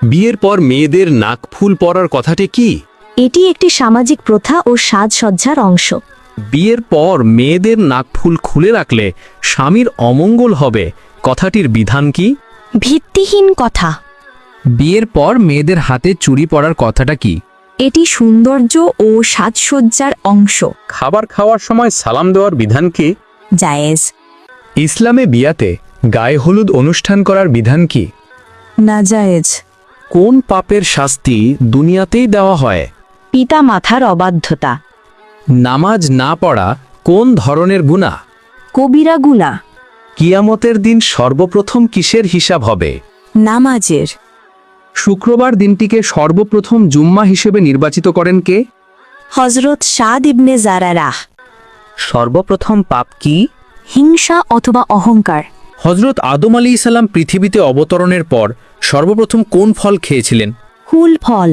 বিয়ের পর মেয়েদের নাকফুল পরার কথাটি কি? এটি একটি সামাজিক প্রথা ও সাজসজ্জার অংশ। বিয়ের পর মেয়েদের নাকফুল খুলে রাখলে স্বামীর অমঙ্গল হবে, কথাটির বিধান কি? ভিত্তিহীন কথা। বিয়ের পর মেয়েদের হাতে চুড়ি পরার কথাটা কি? এটি সৌন্দর্য ও সাজসজ্জার অংশ। খাবার খাওয়ার সময় সালাম দেওয়ার বিধান কি? জায়েজ। ইসলামে বিয়াতে গায়ে হলুদ অনুষ্ঠান করার বিধান কি? নাজায়েজ। কোন পাপের শাস্তি দুনিয়াতেই দেওয়া হয়? পিতা মাতার অবাধ্যতা। নামাজ না পড়া কোন ধরনের গুনাহ? কবিরা গুনাহ। কিয়ামতের দিন সর্বপ্রথম কিসের হিসাব হবে? নামাজের। শুক্রবার দিনটিকে সর্বপ্রথম জুম্মা হিসেবে নির্বাচিত করেন কে? হযরত সাদ ইবনে জারারাহ। সর্বপ্রথম পাপ কি? হিংসা অথবা অহংকার। হযরত আদম আলাইহিস সালাম পৃথিবীতে অবতরণের পর সর্বপ্রথম কোন ফল খেয়েছিলেন? হুল ফল।